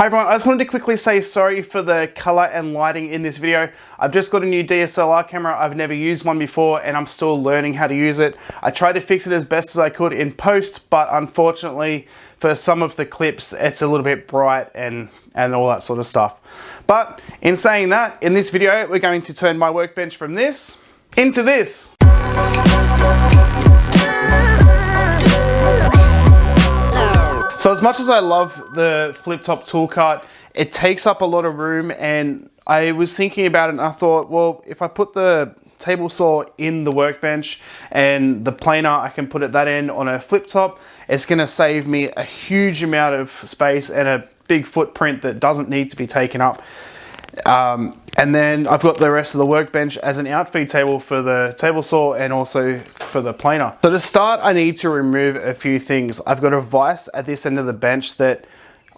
Hi everyone, I just wanted to quickly say sorry for the color and lighting in this video. I've just got a new DSLR camera. I've never used one before and I'm still learning how to use it. I tried to fix it as best as I could in post, but unfortunately for some of the clips it's a little bit bright and all that sort of stuff. But in saying that, in this video we're going to turn my workbench from this into this. So as much as I love the flip top tool cart, it takes up a lot of room, and I was thinking about it and I thought, well, if I put the table saw in the workbench and the planer, I can put it that end on a flip top, it's gonna save me a huge amount of space and a big footprint that doesn't need to be taken up. And then I've got the rest of the workbench as an outfeed table for the table saw and also for the planer. So to start, I need to remove a few things. I've got a vise at this end of the bench that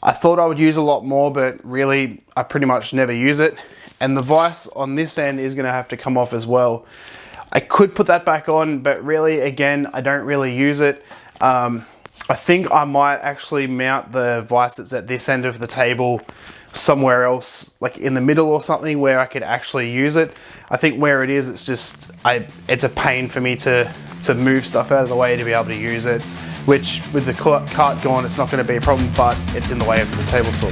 I thought I would use a lot more, but really I pretty much never use it. And the vise on this end is gonna have to come off as well. I could put that back on, but really, again, I don't really use it. I think I might actually mount the vise that's at this end of the table somewhere else, like in the middle or something, where I could actually use it. I think where it is, it's just, it's a pain for me to move stuff out of the way to be able to use it, which with the cart gone, it's not going to be a problem, but it's in the way of the table saw.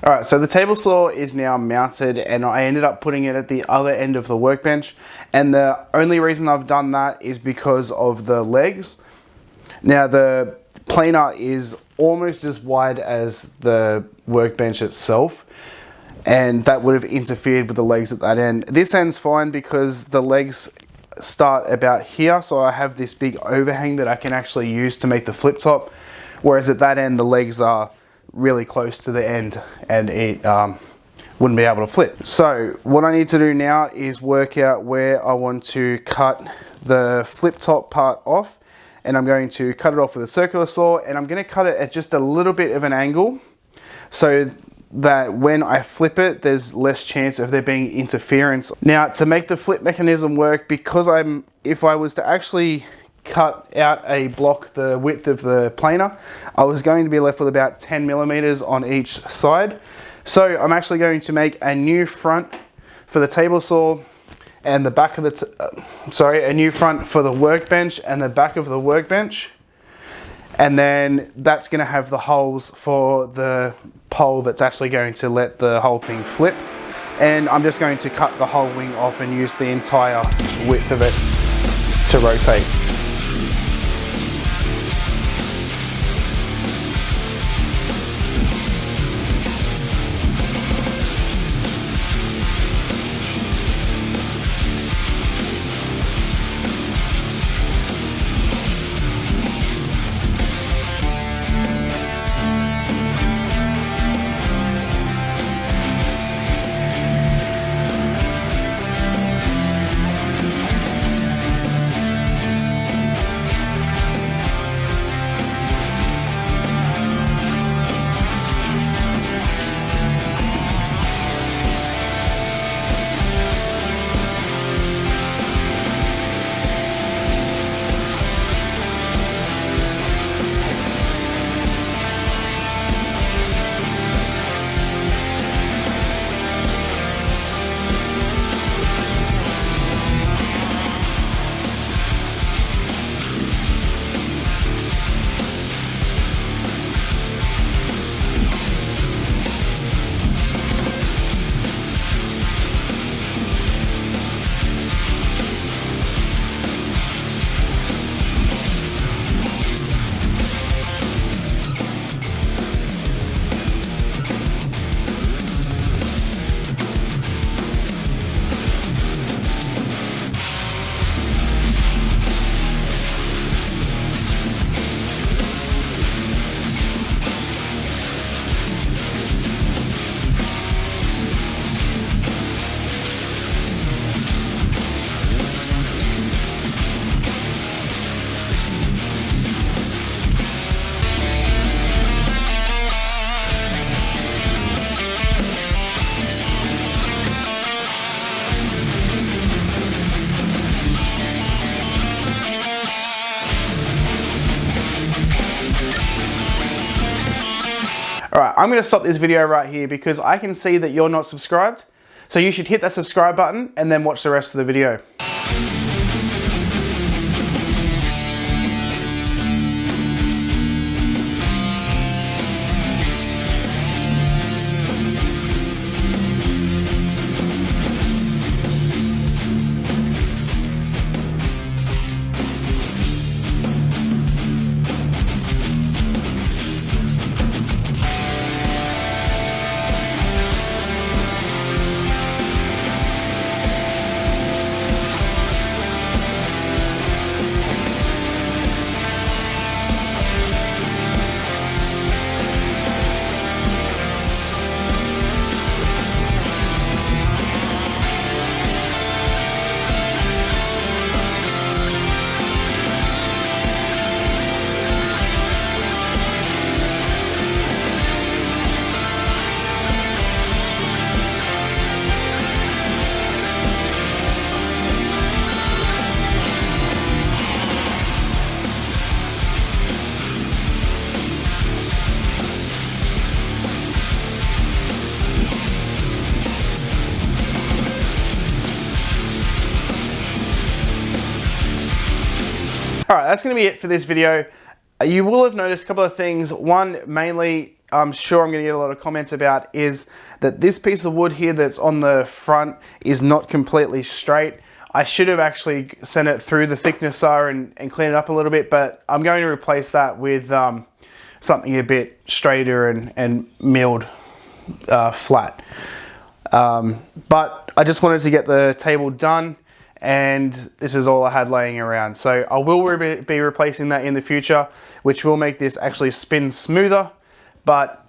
Alright, so the table saw is now mounted and I ended up putting it at the other end of the workbench, and the only reason I've done that is because of the legs. Now the planer is almost as wide as the workbench itself, and that would have interfered with the legs at that end. This end's fine because the legs start about here, so I have this big overhang that I can actually use to make the flip top, whereas at that end the legs are really close to the end and it wouldn't be able to flip. So what I need to do now is work out where I want to cut the flip top part off, and I'm going to cut it off with a circular saw, and I'm going to cut it at just a little bit of an angle so that when I flip it there's less chance of there being interference. Now to make the flip mechanism work, because if I was to actually cut out a block the width of the planer, I was going to be left with about 10 millimeters on each side. So I'm actually going to make a new front for the table saw and the back of the, a new front for the workbench and the back of the workbench. And then that's going to have the holes for the pole that's actually going to let the whole thing flip. And I'm just going to cut the whole wing off and use the entire width of it to rotate. Alright, I'm going to stop this video right here because I can see that you're not subscribed. So you should hit that subscribe button and then watch the rest of the video. Alright, that's going to be it for this video. You will have noticed a couple of things. One, mainly, I'm sure I'm going to get a lot of comments about, is that this piece of wood here that's on the front is not completely straight. I should have actually sent it through the thicknesser and clean it up a little bit, but I'm going to replace that with something a bit straighter and milled flat. But I just wanted to get the table done, and this is all I had laying around. So I will be replacing that in the future, which will make this actually spin smoother, but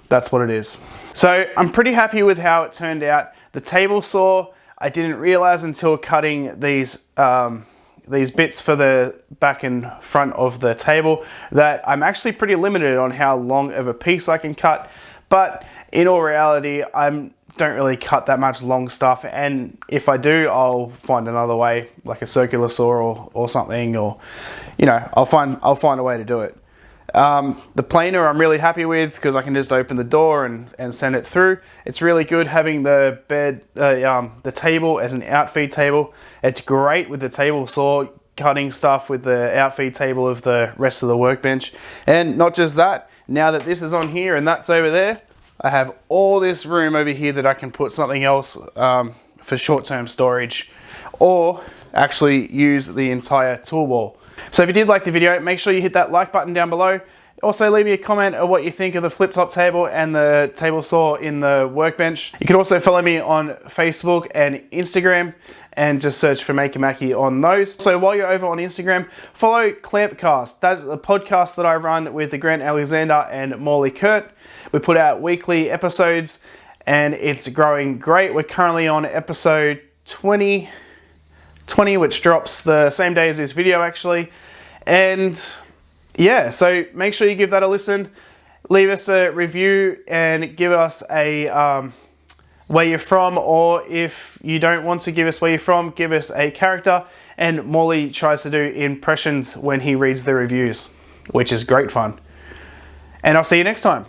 that's what it is. So I'm pretty happy with how it turned out. The table saw, I didn't realize until cutting these bits for the back and front of the table that I'm actually pretty limited on how long of a piece I can cut, but in all reality, don't really cut that much long stuff, and if I do, I'll find another way, like a circular saw or something, or you know, I'll find a way to do it. The planer I'm really happy with because I can just open the door and send it through. It's really good having the table as an outfeed table. It's great with the table saw cutting stuff with the outfeed table of the rest of the workbench. And not just that, now that this is on here and that's over there, I have all this room over here that I can put something else for short-term storage, or actually use the entire tool wall. So if you did like the video, make sure you hit that like button down below. Also leave me a comment of what you think of the flip top table and the table saw in the workbench. You can also follow me on Facebook and Instagram and just search for Maker Mackie on those. So while you're over on Instagram, follow Clampcast. That's the podcast that I run with the Grant Alexander and Morley Kurt. We put out weekly episodes and it's growing great. We're currently on episode 20, which drops the same day as this video actually. And yeah, so make sure you give that a listen. Leave us a review and give us a where you're from, or if you don't want to give us where you're from, give us a character. And Morley tries to do impressions when he reads the reviews, which is great fun. And I'll see you next time.